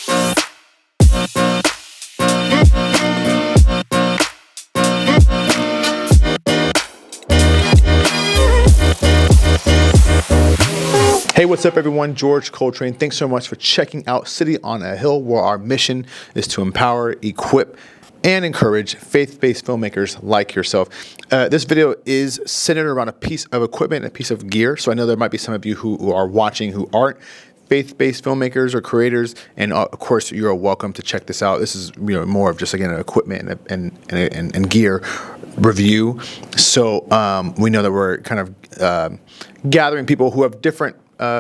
Hey, what's up everyone? George Coltrane. Thanks so much for checking out City on a Hill, where our mission is to empower, equip, and encourage faith-based filmmakers like yourself. This video is centered around a piece of equipment, a piece of gear. So I know there might be some of you who are watching who aren't faith-based filmmakers or creators, and of course you're welcome to check this out. This is more of just again an equipment and gear review. So we know that we're kind of gathering people who have different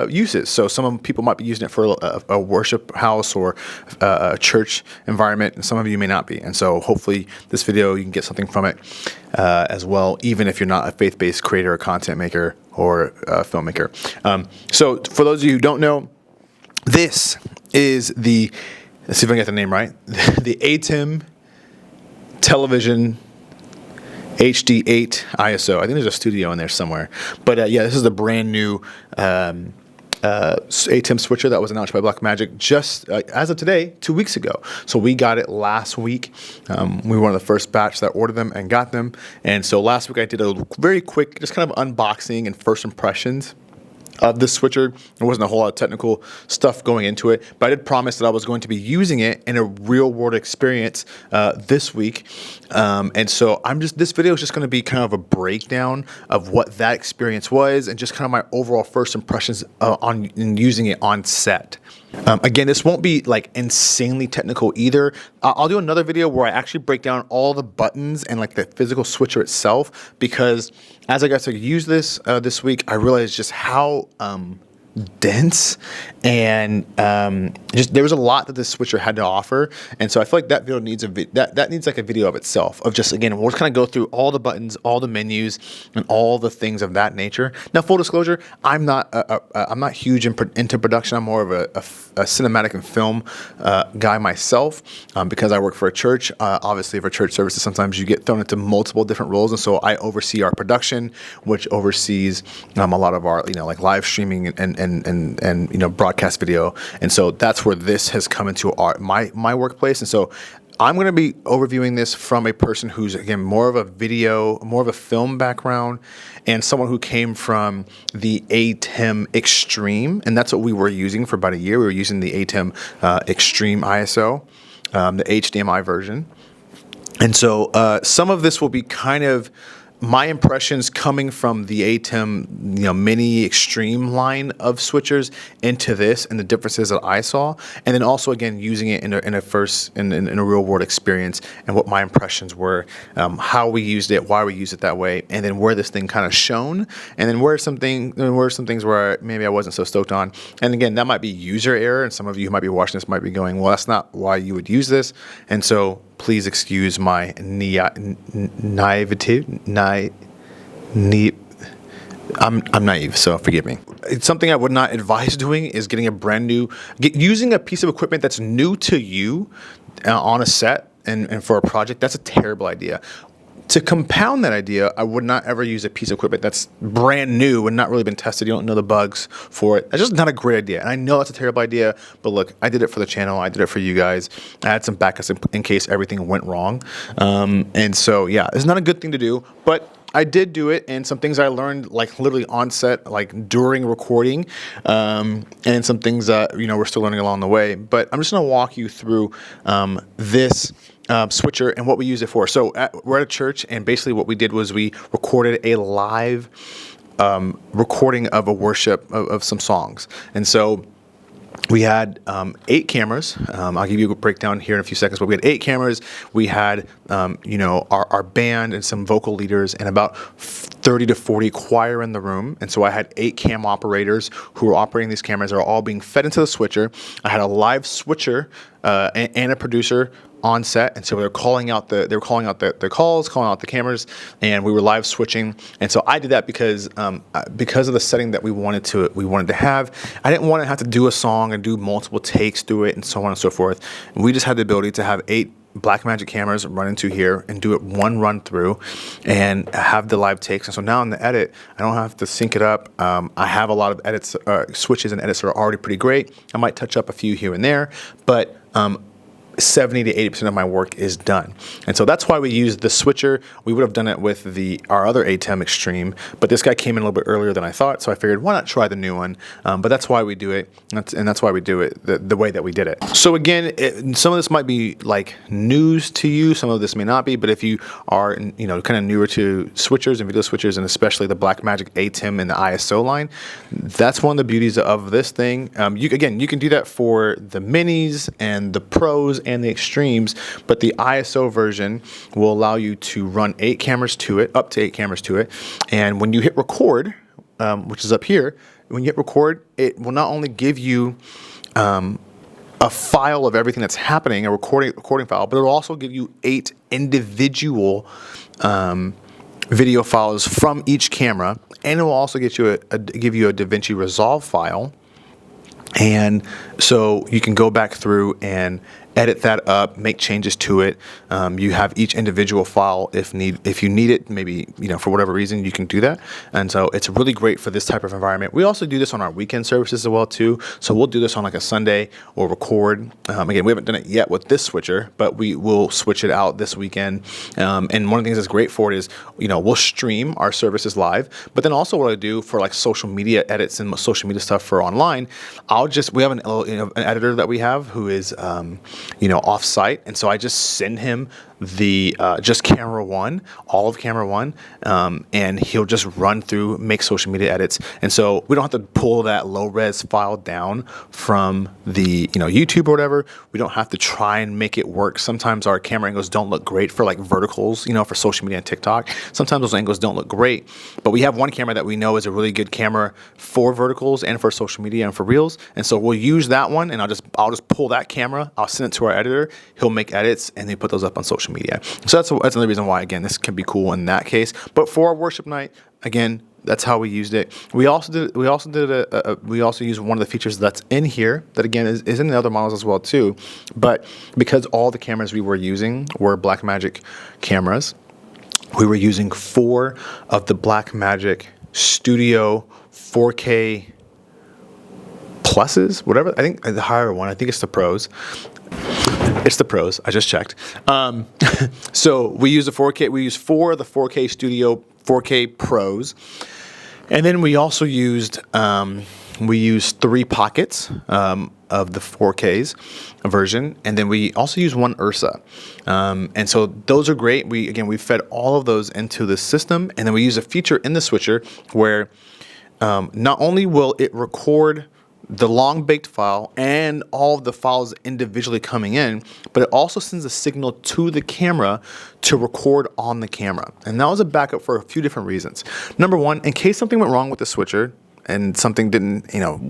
uses. So some people might be using it for a worship house or a church environment, and some of you may not be. And so hopefully this video, you can get something from it as well, even if you're not a faith-based creator or content maker or filmmaker. So for those of you who don't know, this is let's see if I get the name right, the ATEM television HD8 ISO. I think there's a studio in there somewhere. But yeah, this is the brand new ATEM switcher that was announced by Blackmagic just as of today, 2 weeks ago. So we got it last week. We were one of the first batch that ordered them and got them. And so last week I did a very quick, just kind of unboxing and first impressions of this switcher. There wasn't a whole lot of technical stuff going into it, but I did promise that I was going to be using it in a real world experience this week. And so this video is just going to be kind of a breakdown of what that experience was and just kind of my overall first impressions on using it on set. Again, this won't be like insanely technical either. I'll do another video where I actually break down all the buttons and like the physical switcher itself, because as I got to use this this week, I realized just how dense and just there was a lot that this switcher had to offer. And so I feel like that video needs that needs like a video of itself, of just, again, we'll just kind of go through all the buttons, all the menus, and all the things of that nature. Now, full disclosure, I'm not huge into production. I'm more of a cinematic and film guy myself, because I work for a church. Obviously for church services, sometimes you get thrown into multiple different roles, and so I oversee our production, which oversees a lot of our like live streaming and broadcast video. And so that's where this has come into my workplace. And so I'm going to be overviewing this from a person who's, again, more of a film background, and someone who came from the ATEM Extreme, and that's what we were using for about a year. We were using the ATEM Extreme ISO, the HDMI version. And so some of this will be kind of my impressions coming from the ATEM, mini extreme line of switchers into this, and the differences that I saw, and then also again using it in a real world experience, and what my impressions were, how we used it, why we used it that way, and then where this thing kind of shone, and then where some things where maybe I wasn't so stoked on. And again, that might be user error, and some of you who might be watching this might be going, well, that's not why you would use this. And so please excuse my naivety. I'm naive, so forgive me. It's something I would not advise doing, is getting using a piece of equipment that's new to you on a set and for a project. That's a terrible idea. To compound that idea, I would not ever use a piece of equipment that's brand new and not really been tested. You don't know the bugs for it. That's just not a great idea. And I know that's a terrible idea, but look, I did it for the channel. I did it for you guys. I had some backups in case everything went wrong. And so, yeah, it's not a good thing to do, but I did do it, and some things I learned like literally on set, like during recording, and some things that, we're still learning along the way. But I'm just going to walk you through this switcher and what we use it for. So we're at a church, and basically what we did was we recorded a live recording of a worship of some songs. And so we had 8 cameras. I'll give you a breakdown here in a few seconds, but we had 8 cameras. We had, our band and some vocal leaders and about 30 to 40 choir in the room. And so I had 8 cam operators who were operating these cameras. They're all being fed into the switcher. I had a live switcher and a producer on set, and so they were calling out their calls, calling out the cameras, and we were live switching. And so I did that because of the setting that we wanted to have. I didn't want to have to do a song and do multiple takes through it and so on and so forth. We just had the ability to have 8 Blackmagic cameras run into here and do it one run through and have the live takes. And so now in the edit, I don't have to sync it up. I have a lot of edits, switches and edits that are already pretty great. I might touch up a few here and there, but 70 to 80% of my work is done. And so that's why we use the switcher. We would have done it with our other ATEM Extreme, but this guy came in a little bit earlier than I thought, so I figured why not try the new one. But that's why we do it, and that's why we do it the way that we did it. So again, some of this might be like news to you, some of this may not be, but if you are kind of newer to switchers and video switchers, and especially the Blackmagic ATEM and the ISO line, that's one of the beauties of this thing. You can do that for the minis and the pros and the extremes, but the ISO version will allow you to run 8 cameras to it, up to 8 cameras to it. And when you hit record, which is up here, when you hit record, it will not only give you a file of everything that's happening, a recording file, but it will also give you 8 individual video files from each camera, and it will also get you give you a DaVinci Resolve file. And so you can go back through and edit that up, make changes to it. You have each individual file if you need it, maybe for whatever reason you can do that. And so it's really great for this type of environment. We also do this on our weekend services as well too. So we'll do this on like a Sunday or record. Again, we haven't done it yet with this switcher, but we will switch it out this weekend. And one of the things that's great for it is we'll stream our services live. But then also what I do for like social media edits and social media stuff for online, we have an editor that we have who is off-site, and so I just send him the just camera one, all of camera one, and he'll just run through, make social media edits, and so we don't have to pull that low-res file down from the YouTube or whatever. We don't have to try and make it work. Sometimes our camera angles don't look great for like verticals, for social media and TikTok. Sometimes those angles don't look great, but we have one camera that we know is a really good camera for verticals and for social media and for reels, and so we'll use that one, and I'll just pull that camera, I'll send it to our editor, he'll make edits, and they put those up on social media. So that's another reason why, again, this can be cool in that case. But for our worship night, again, that's how we used it. We also used one of the features that's in here that again is in the other models as well too. But because all the cameras we were using were Blackmagic cameras, we were using 4 of the Blackmagic Studio 4K Pluses, whatever. I think the higher one, I think it's the Pros. It's the Pros. I just checked. So we use the 4K. We use 4 of the 4K Studio 4K Pros, and then we also used 3 pockets of the 4Ks version, and then we also use 1 Ursa. And so those are great. We fed all of those into the system, and then we use a feature in the switcher where not only will it record the long baked file and all of the files individually coming in, but it also sends a signal to the camera to record on the camera. And that was a backup for a few different reasons. Number one, in case something went wrong with the switcher and something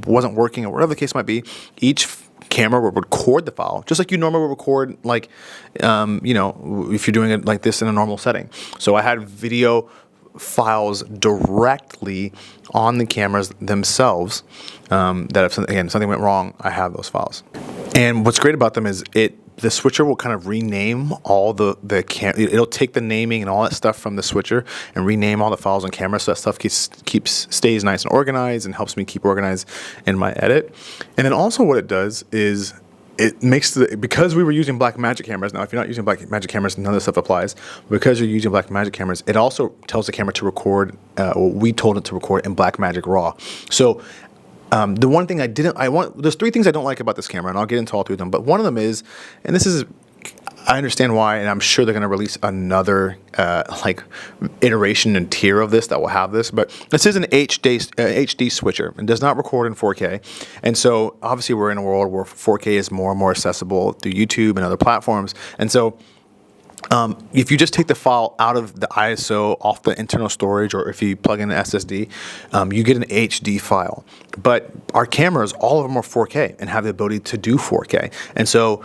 wasn't working or whatever the case might be, each camera will record the file just like you normally would record, like if you're doing it like this in a normal setting. So I had video files directly on the cameras themselves, that if something went wrong, I have those files. And what's great about them is the switcher will kind of rename all it'll take the naming and all that stuff from the switcher and rename all the files on camera, so that stuff stays nice and organized and helps me keep organized in my edit. And then also what it does is it makes because we were using Blackmagic cameras. Now, if you're not using Blackmagic cameras, none of this stuff applies. Because you're using Blackmagic cameras, it also tells the camera to record. We told it to record in Blackmagic RAW. So the one thing there's 3 things I don't like about this camera, and I'll get into all 3 of them. But one of them is, and this is, I understand why, and I'm sure they're going to release another iteration and tier of this that will have this. But this is an HD switcher and does not record in 4K. And so obviously we're in a world where 4K is more and more accessible through YouTube and other platforms. And so if you just take the file out of the ISO, off the internal storage, or if you plug in an SSD, you get an HD file. But our cameras, all of them are 4K and have the ability to do 4K. And so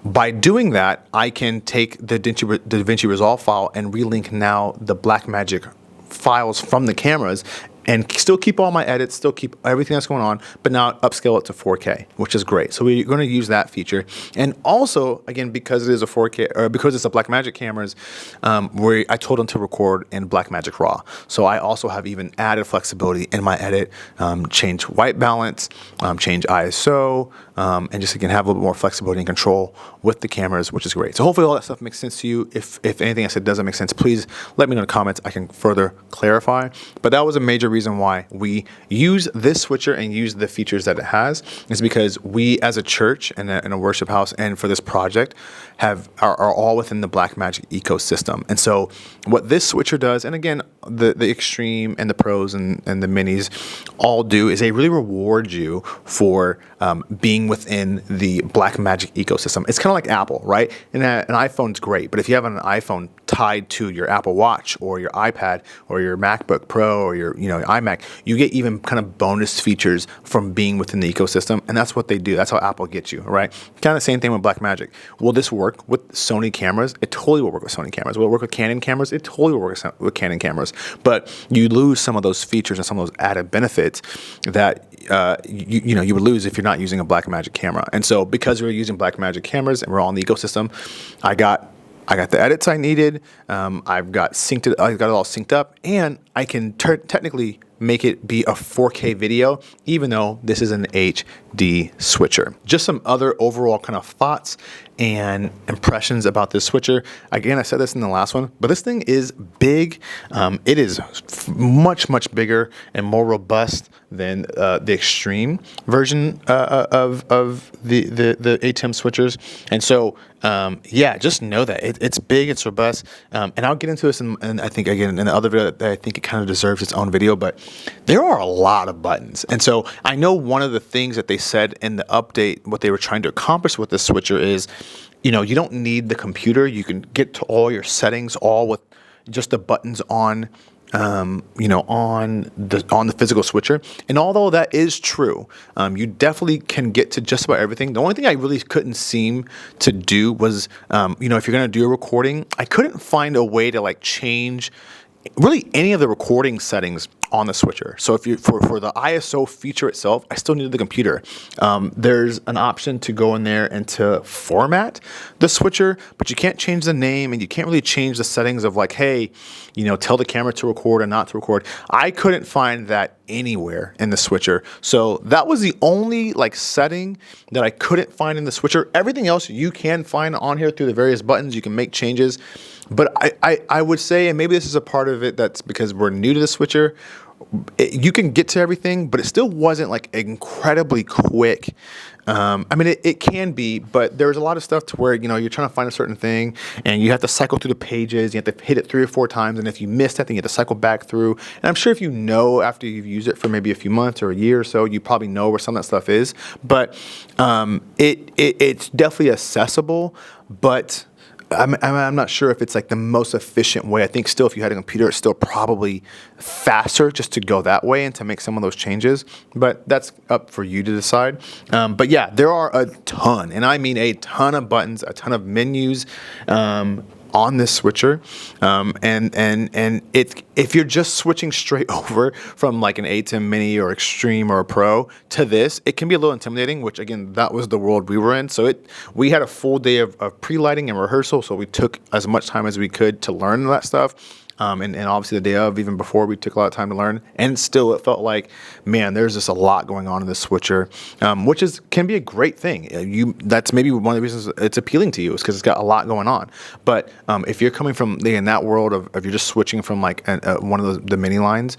by doing that, I can take the DaVinci Resolve file and relink now the Blackmagic files from the cameras and still keep all my edits, still keep everything that's going on, but now upscale it to 4K, which is great. So we're going to use that feature. And also, again, because it is a 4K, or because it's a Blackmagic cameras, where I told them to record in Blackmagic RAW. So I also have even added flexibility in my edit, change white balance, change ISO, and just again have a little bit more flexibility and control with the cameras, which is great. So hopefully all that stuff makes sense to you. If anything I said doesn't make sense, please let me know in the comments. I can further clarify. But that was a major reason why we use this switcher and use the features that it has, is because we as a church and a worship house and for this project are all within the Blackmagic ecosystem. And so what this switcher does, and again, the Extreme and the Pros and the Minis all do, is they really reward you for being within the Blackmagic ecosystem. It's kind of like Apple, right? And an iPhone's great, but if you have an iPhone tied to your Apple Watch or your iPad or your MacBook Pro or your iMac, you get even kind of bonus features from being within the ecosystem, and that's what they do. That's how Apple gets you, right? Kind of the same thing with Blackmagic. Will this work with Sony cameras? It totally will work with Sony cameras. Will it work with Canon cameras? It totally will work with Canon cameras. But you lose some of those features and some of those added benefits that you would lose if you're not using a Blackmagic camera. And so because we're using Blackmagic cameras and we're all in the ecosystem, I got the edits I needed. I've got it all synced up, and I can technically make it be a 4K video, even though this is an HD switcher. Just some other overall kind of thoughts and impressions about this switcher. Again, I said this in the last one, but this thing is big. It is much, much bigger and more robust than the Extreme version of the ATEM switchers. And so, yeah, just know that it's big, it's robust. And I'll get into this and I think, again, in the other video that I think it kind of deserves its own video, but there are a lot of buttons. And so I know one of the things that they said in the update, what they were trying to accomplish with this switcher is, you don't need the computer. You can get to all your settings all with just the buttons on, on the physical switcher. And although that is true, you definitely can get to just about everything. The only thing I really couldn't seem to do was, if you're going to do a recording, I couldn't find a way to like change really any of the recording settings on the switcher. So if you for the ISO feature itself, I still needed the computer. There's an option to go in there and to format the switcher, but you can't change the name and you can't really change the settings of like, hey, tell the camera to record or not to record. I couldn't find that anywhere in the switcher. So that was the only like setting that I couldn't find in the switcher. Everything else you can find on here through the various buttons. You can make changes. But I would say, and maybe this is a part of it that's because we're new to the switcher, you can get to everything, but it still wasn't like incredibly quick. It can be, but there's a lot of stuff to where, you're trying to find a certain thing and you have to cycle through the pages. You have to hit it 3 or 4 times. And if you miss that, then you have to cycle back through. And I'm sure if after you've used it for maybe a few months or a year or so, you probably know where some of that stuff is. But it's definitely accessible, but I'm not sure if it's like the most efficient way. I think still, if you had a computer, it's still probably faster just to go that way and to make some of those changes. But that's up for you to decide. But yeah, there are a ton, and I mean a ton of buttons, a ton of menus on this switcher. If you're just switching straight over from like an ATEM Mini or Extreme or a Pro to this, it can be a little intimidating, which again, that was the world we were in. So we had a full day of pre-lighting and rehearsal. So we took as much time as we could to learn that stuff. And obviously the day of, even before, we took a lot of time to learn. And still, it felt like, man, there's just a lot going on in this switcher, which can be a great thing. That's maybe one of the reasons it's appealing to you, is because it's got a lot going on. But if you're coming from in that world of you're just switching from like one of the mini lines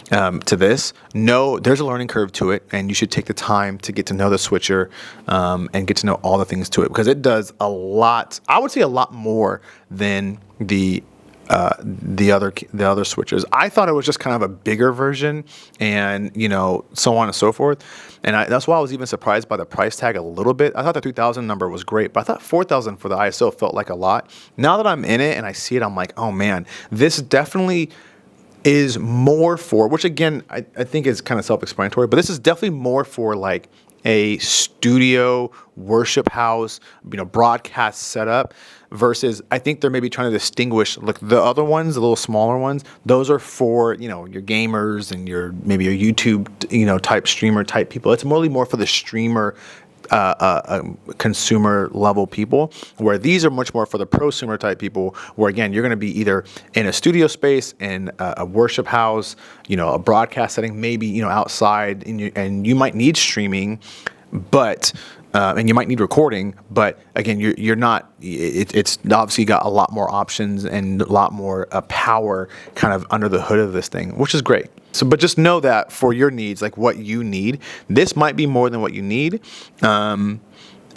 to this, there's a learning curve to it, and you should take the time to get to know the switcher and get to know all the things to it, because it does a lot. I would say a lot more than the other switchers. I thought it was just kind of a bigger version, and so on and so forth. And that's why I was even surprised by the price tag a little bit. I thought the 3,000 number was great, but I thought 4,000 for the ISO felt like a lot. Now that I'm in it and I see it, I'm like, oh man, this definitely is more for, which again, I think is kind of self-explanatory, but this is definitely more for like a studio worship house, broadcast setup, versus I think they're maybe trying to distinguish, like the other ones, the little smaller ones, those are for, your gamers and maybe your YouTube, type streamer type people. It's more for the streamer consumer level people, where these are much more for the prosumer type people, where again, you're going to be either in a studio space, in a worship house, a broadcast setting, maybe, outside, and you might need streaming, but and you might need recording, but again, you're not. It's obviously got a lot more options and a lot more power kind of under the hood of this thing, which is great. So, but just know that for your needs, like what you need, this might be more than what you need.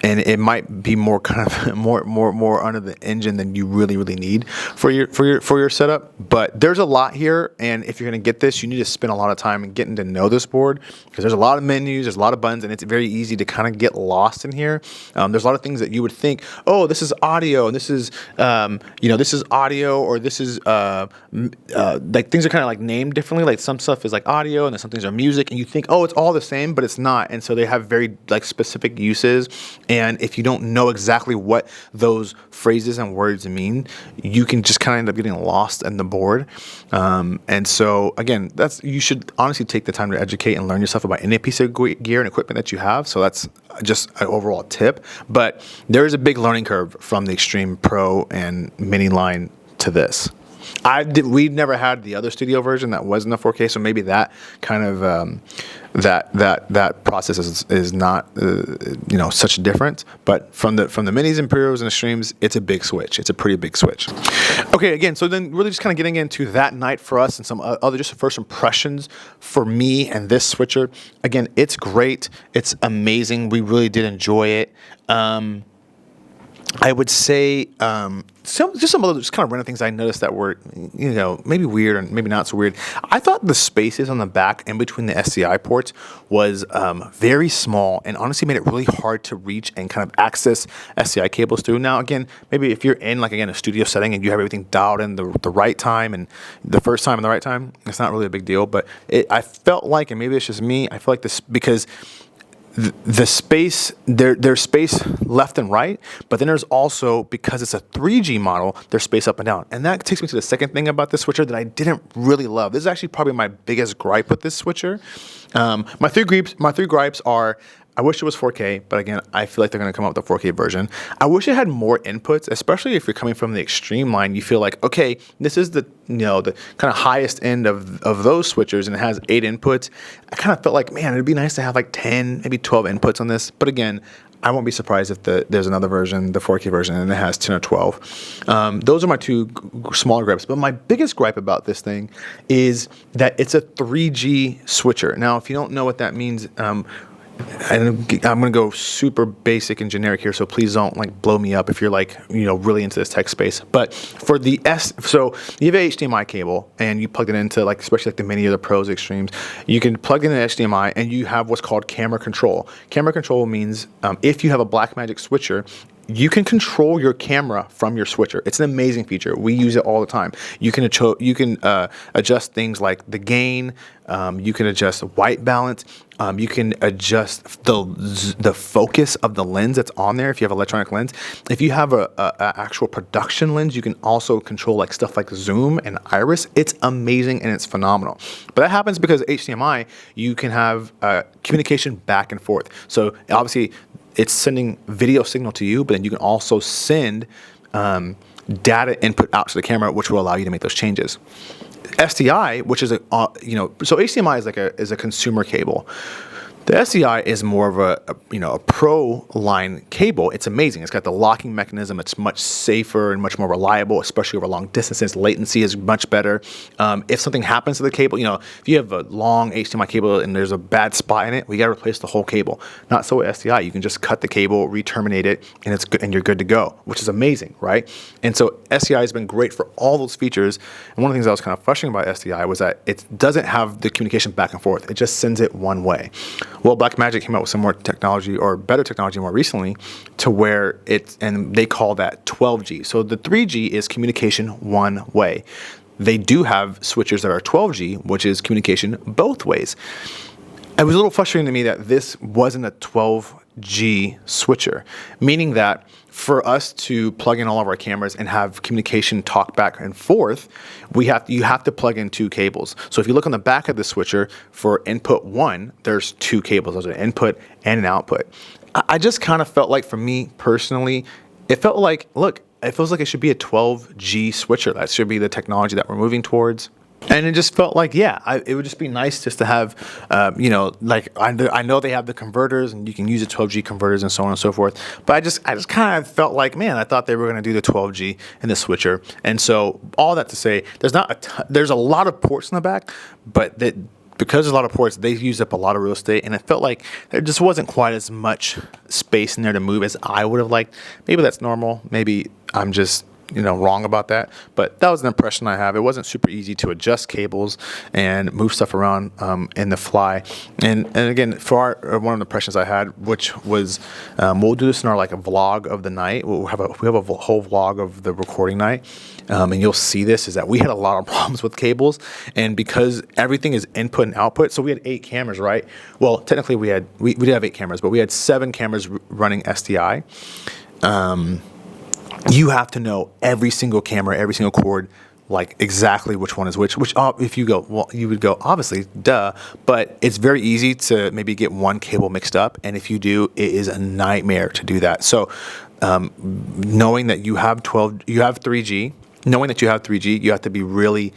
And it might be more kind of more under the engine than you really need for your setup. But there's a lot here, and if you're going to get this, you need to spend a lot of time in getting to know this board, because there's a lot of menus, there's a lot of buttons, and it's very easy to kind of get lost in here. There's a lot of things that you would think, oh, this is audio, and this is this is audio, or this is like things are kind of like named differently. Like some stuff is like audio, and then some things are music, and you think, oh, it's all the same, but it's not. And so they have very like specific uses. And if you don't know exactly what those phrases and words mean, you can just kind of end up getting lost in the board. And so, again, you should honestly take the time to educate and learn yourself about any piece of gear and equipment that you have. So that's just an overall tip. But there is a big learning curve from the Extreme Pro and Mini line to this. We've never had the other studio version that wasn't a 4K, so maybe that kind of that process is not such a difference. But from the minis and pros and extremes, it's a big switch. It's a pretty big switch. Okay, again, so then really just kind of getting into that night for us and some other just first impressions for me and this switcher. Again, it's great. It's amazing. We really did enjoy it. I would say some other just kind of random things I noticed that were, maybe weird and maybe not so weird. I thought the spaces on the back in between the SDI ports was very small, and honestly made it really hard to reach and kind of access SDI cables through. Now, again, maybe if you're in a studio setting and you have everything dialed in the right time and the first time and the right time, it's not really a big deal. But I felt like, and maybe it's just me, I feel like this because the space, there's space left and right, but then there's also, because it's a 3G model, there's space up and down. And that takes me to the second thing about this switcher that I didn't really love. This is actually probably my biggest gripe with this switcher. My three gripes are, I wish it was 4K, but again, I feel like they're going to come out with a 4K version. I wish it had more inputs, especially if you're coming from the Extreme line. You feel like, okay, this is the the kind of highest end of those switchers, and it has 8 inputs. I kind of felt like, man, it'd be nice to have like 10, maybe 12 inputs on this. But again, I won't be surprised if there's another version, the 4K version, and it has 10 or 12. Those are my two smaller gripes. But my biggest gripe about this thing is that it's a 3G switcher. Now, if you don't know what that means, and I'm going to go super basic and generic here, so please don't blow me up if you're really into this tech space. But for so you have an HDMI cable and you plug it into especially the Mini or the Pros Extremes, you can plug in an HDMI and you have what's called camera control. Camera control means if you have a Blackmagic switcher, you can control your camera from your switcher. It's an amazing feature. We use it all the time. You can adjust things like the gain. You can adjust white balance. You can adjust the focus of the lens that's on there if you have an electronic lens. If you have a actual production lens, you can also control stuff like zoom and iris. It's amazing and it's phenomenal. But that happens because HDMI, you can have communication back and forth. So obviously, it's sending video signal to you, but then you can also send data input out to the camera, which will allow you to make those changes. SDI, which is so HDMI is a consumer cable. The SDI is more of a pro line cable. It's amazing. It's got the locking mechanism. It's much safer and much more reliable, especially over long distances. Latency is much better. If something happens to the cable, if you have a long HDMI cable and there's a bad spot in it, we got to replace the whole cable. Not so with SDI. You can just cut the cable, re-terminate it, and it's good, and you're good to go, which is amazing, right? And so SDI has been great for all those features. And one of the things I was kind of frustrating about SDI was that it doesn't have the communication back and forth. It just sends it one way. Well, Blackmagic came out with some more technology, or better technology more recently, to where and they call that 12G. So the 3G is communication one way. They do have switchers that are 12G, which is communication both ways. it was a little frustrating to me that this wasn't a 12G switcher, meaning that for us to plug in all of our cameras and have communication talk back and forth, you have to plug in 2 cables. So if you look on the back of the switcher for input 1, there's 2 cables. There's an input and an output. I just kind of felt like, for me personally, it felt like, look, it feels like it should be a 12G switcher. That should be the technology that we're moving towards. And it just felt like, yeah, it would just be nice just to have, like I know they have the converters and you can use the 12G converters and so on and so forth. But I just kind of felt like, man, I thought they were going to do the 12G in the switcher. And so all that to say, there's a lot of ports in the back, but because there's a lot of ports, they used up a lot of real estate, and it felt like there just wasn't quite as much space in there to move as I would have liked. Maybe that's normal. Maybe I'm just wrong about that, but that was an impression I have. It wasn't super easy to adjust cables and move stuff around in the fly. And again, for one of the impressions I had, which was we'll do this in our like a vlog of the night. We have a whole vlog of the recording night, and you'll see this is that we had a lot of problems with cables, and because everything is input and output, so we had 8 cameras, right? Well, technically we did have 8 cameras, but we had 7 cameras running SDI. You have to know every single camera, every single cord, like exactly which one is which. Which, if you go, well, you would go, obviously, duh. But it's very easy to maybe get one cable mixed up, and if you do, it is a nightmare to do that. So, knowing that you have 3G, you have to be really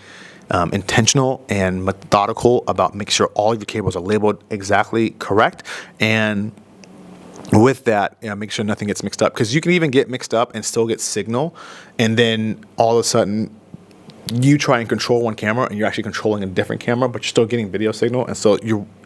intentional and methodical about making sure all of your cables are labeled exactly correct, and with that, make sure nothing gets mixed up, because you can even get mixed up and still get signal, and then all of a sudden you try and control one camera and you're actually controlling a different camera, but you're still getting video signal, and so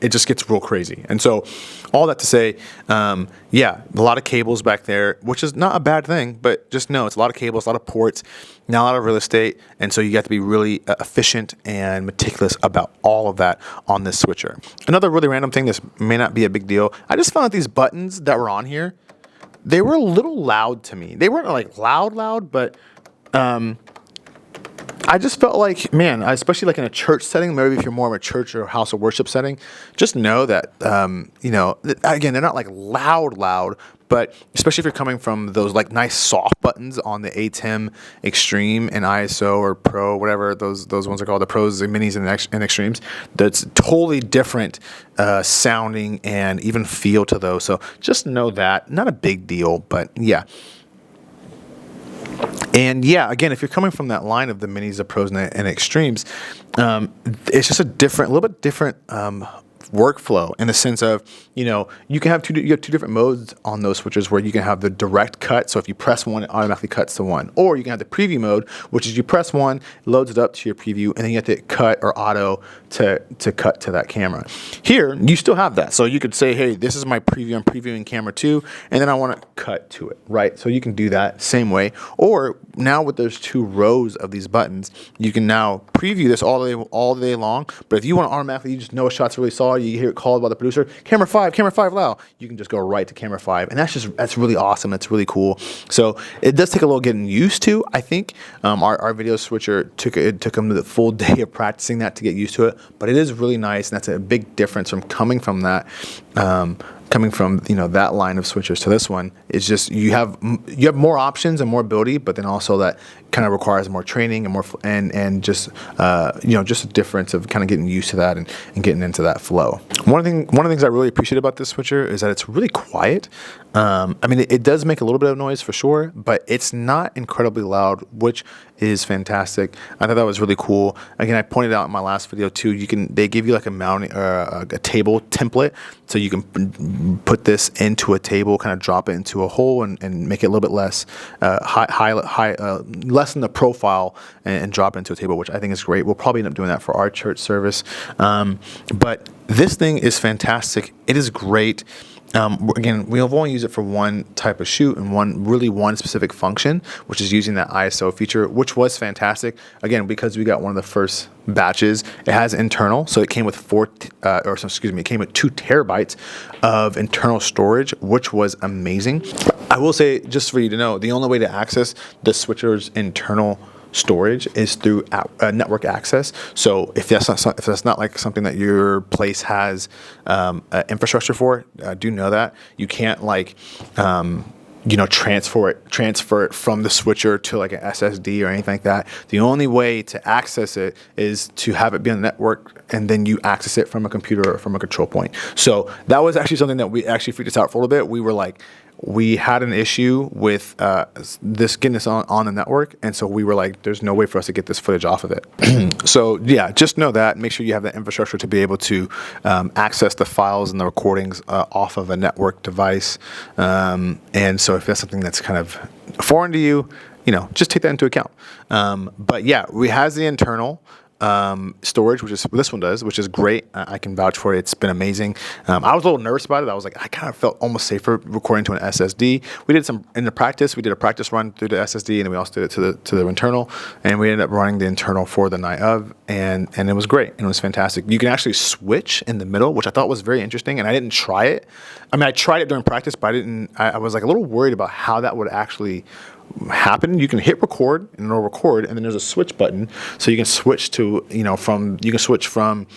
it just gets real crazy. And so all that to say, yeah, a lot of cables back there, which is not a bad thing, but just know it's a lot of cables, a lot of ports, not a lot of real estate, and so you got to be really efficient and meticulous about all of that on this switcher. Another really random thing, this may not be a big deal, I just found that these buttons that were on here, they were a little loud to me. They weren't like loud, but I just felt like, man, especially like in a church setting, maybe if you're more of a church or house of worship setting, just know that, again, they're not like loud, but especially if you're coming from those like nice soft buttons on the ATEM Extreme and ISO or Pro, whatever those ones are called, the Pros, the Minis, and Extremes, that's totally different sounding and even feel to those. So just know that. Not a big deal, but yeah. And yeah, again, if you're coming from that line of the Minis, the Pros, and Extremes, it's just a little bit different workflow in the sense of, you can have you have 2 different modes on those switchers, where you can have the direct cut. So if you press one, it automatically cuts to one. Or you can have the preview mode, which is you press one, it loads it up to your preview, and then you have to cut or auto to cut to that camera. Here, you still have that. So you could say, hey, this is my preview. I'm previewing camera 2, and then I want to cut to it, right? So you can do that same way. Or now with those 2 rows of these buttons, you can now preview this all day long. But if you want to automatically, you just know a shot's really solid, you hear it called by the producer, camera 5 loud, you can just go right to camera 5, and that's really awesome. That's really cool. So it does take a little getting used to. I think our video switcher took them the full day of practicing that to get used to it, but it is really nice, and that's a big difference from coming from that. That line of switchers to this one. Is just you have more options and more ability, but then also that kind of requires more training and more just a difference of kind of getting used to that and getting into that flow. One of the things I really appreciate about this switcher is that it's really quiet. It does make a little bit of noise for sure, but it's not incredibly loud, which is fantastic. I thought that was really cool. Again, I pointed out in my last video too, they give you like a mounting a table template, so you can put this into a table, kind of drop it into a hole and make it a little bit less lessen the profile and drop it into a table, which I think is great. We'll probably end up doing that for our church service. But this thing is fantastic. It is great. Again, we've only used it for one type of shoot and one specific function, which is using that ISO feature, which was fantastic. Again, because we got one of the first batches, it has internal, so it came with 2 terabytes of internal storage, which was amazing. I will say, just for you to know, the only way to access the switcher's internal storage is through network access. So if that's not like something that your place has infrastructure for, do know that you can't like transfer it from the switcher to like an SSD or anything like that. The only way to access it is to have it be on the network, and then you access it from a computer or from a control point. So that was actually something that we actually freaked us out for a little bit. We were like, we had an issue with getting this on the network, and so we were like, there's no way for us to get this footage off of it. So yeah, just know that. Make sure you have the infrastructure to be able to access the files and the recordings off of a network device. And so if that's something that's kind of foreign to you, just take that into account. But yeah, we has the internal storage, which is what this one does, which is great. I can vouch for it. It's been amazing. I was a little nervous about it. I was like, I kind of felt almost safer recording to an SSD. We did some in the practice. We did a practice run through the SSD, and then we also did it to the internal. And we ended up running the internal for the night of, and it was great. And it was fantastic. You can actually switch in the middle, which I thought was very interesting. And I didn't try it. I mean, I tried it during practice, but I was like a little worried about how that would actually happen. You can hit record and it'll record, and then there's a switch button, so you can switch to from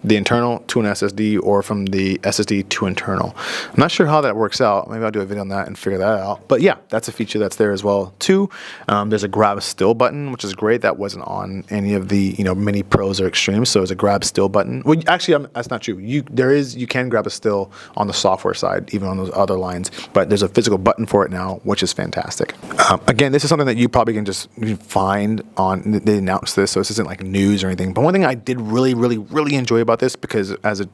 the internal to an SSD or from the SSD to internal. I'm not sure how that works out. Maybe I'll do a video on that and figure that out. But yeah, that's a feature that's there as well too. There's a grab still button, which is great. That wasn't on any of the mini pros or extremes. So it's a grab still button. Well, actually, that's not true. You can grab a still on the software side, even on those other lines. But there's a physical button for it now, which is fantastic. Again, this is something that you probably can just find on. They announced this, so this isn't like news or anything. But one thing I did really, really, really enjoy about this, because as a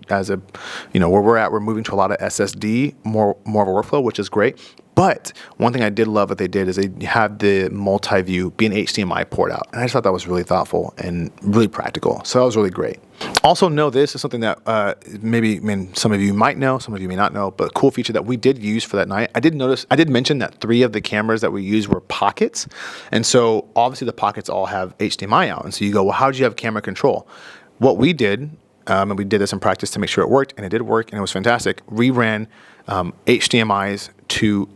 where we're at, we're moving to a lot of SSD, more of a workflow, which is great. But one thing I did love what they did is they had the multi-view be an HDMI port out, and I just thought that was really thoughtful and really practical. So that was really great. Also know this is something that some of you might know, some of you may not know, but a cool feature that we did use for that night. I did mention that 3 of the cameras that we used were pockets, and so obviously the pockets all have HDMI out, and so you go, well, how did you have camera control? What we did, and we did this in practice to make sure it worked, and it did work, and it was fantastic. We ran HDMIs to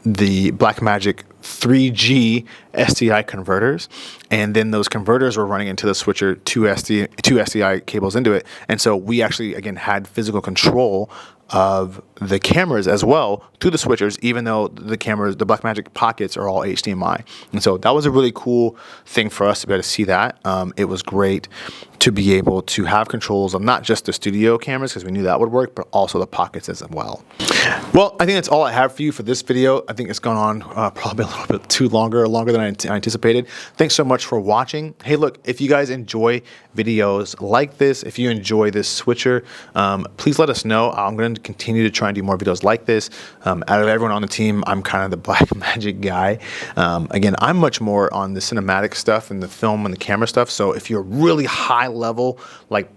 the Blackmagic 3G SDI converters, and then those converters were running into the switcher, two SDI cables into it, and so we actually again had physical control of the cameras as well to the switchers, even though the Blackmagic pockets are all HDMI. And so that was a really cool thing for us to be able to see that. It was great to be able to have controls of not just the studio cameras, because we knew that would work, but also the pockets as well. Well, I think that's all I have for you for this video. I think it's gone on probably a little bit too longer than I anticipated. Thanks so much for watching. Hey, look, if you guys enjoy videos like this, if you enjoy this switcher, please let us know. I'm going to continue to try and do more videos like this. Out of everyone on the team, I'm kind of the Blackmagic guy. Again, I'm much more on the cinematic stuff and the film and the camera stuff. So if you're really high level, like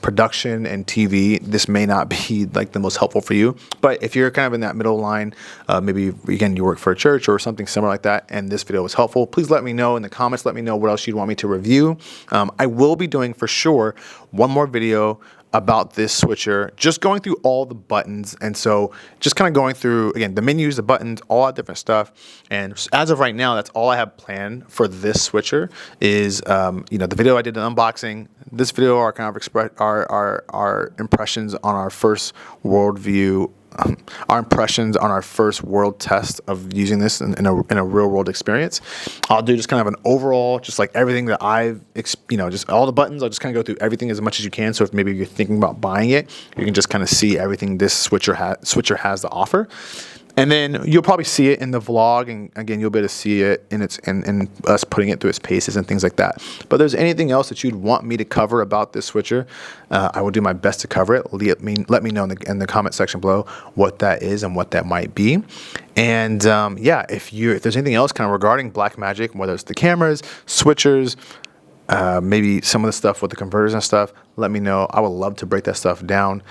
production and TV, this may not be like the most helpful for you. But if you're kind of in that middle line, maybe again you work for a church or something similar like that, and this video was helpful, please let me know in the comments. Let me know what else you'd want me to review. I will be doing for sure one more video about this switcher, just going through all the buttons, and so just kind of going through again the menus, the buttons, all that different stuff. And as of right now, that's all I have planned for this switcher. Is the video I did, the unboxing. This video are kind of our impressions on our first worldview. Our impressions on our first world test of using this in a real world experience. I'll do just kind of an overall, just like everything that I've, just all the buttons. I'll just kind of go through everything as much as you can. So if maybe you're thinking about buying it, you can just kind of see everything this switcher has to offer. And then you'll probably see it in the vlog, and again, you'll be able to see it in us putting it through its paces and things like that. But if there's anything else that you'd want me to cover about this switcher, I will do my best to cover it. Let me know in the comment section below what that is and what that might be. And yeah, if there's anything else kind of regarding Blackmagic, whether it's the cameras, switchers, maybe some of the stuff with the converters and stuff, let me know. I would love to break that stuff down.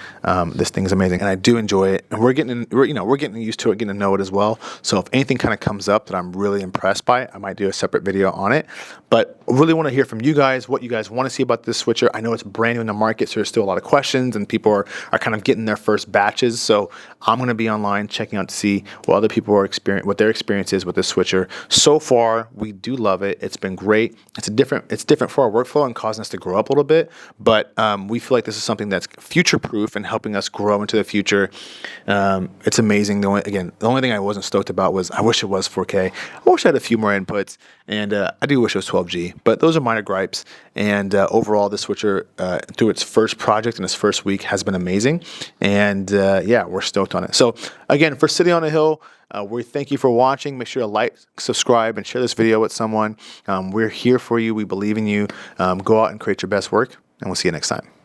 This thing's amazing, and I do enjoy it. And we're getting used to it, getting to know it as well. So if anything kind of comes up that I'm really impressed by, I might do a separate video on it. But I really want to hear from you guys, what you guys want to see about this switcher. I know it's brand new in the market, so there's still a lot of questions, and people are kind of getting their first batches. So I'm going to be online checking out to see what other people are what their experience is with this switcher. So far, we do love it. It's been great. It's different for our workflow and causing us to grow up a little bit, but we feel like this is something that's future-proof and helping us grow into the future. It's amazing. The only thing I wasn't stoked about was I wish it was 4K. I wish I had a few more inputs, and I do wish it was 12G, but those are minor gripes. And overall, the switcher, through its first project and its first week, has been amazing. And yeah, we're stoked on it. So again, for City on a Hill, we thank you for watching. Make sure to like, subscribe, and share this video with someone. We're here for you. We believe in you. Go out and create your best work, and we'll see you next time.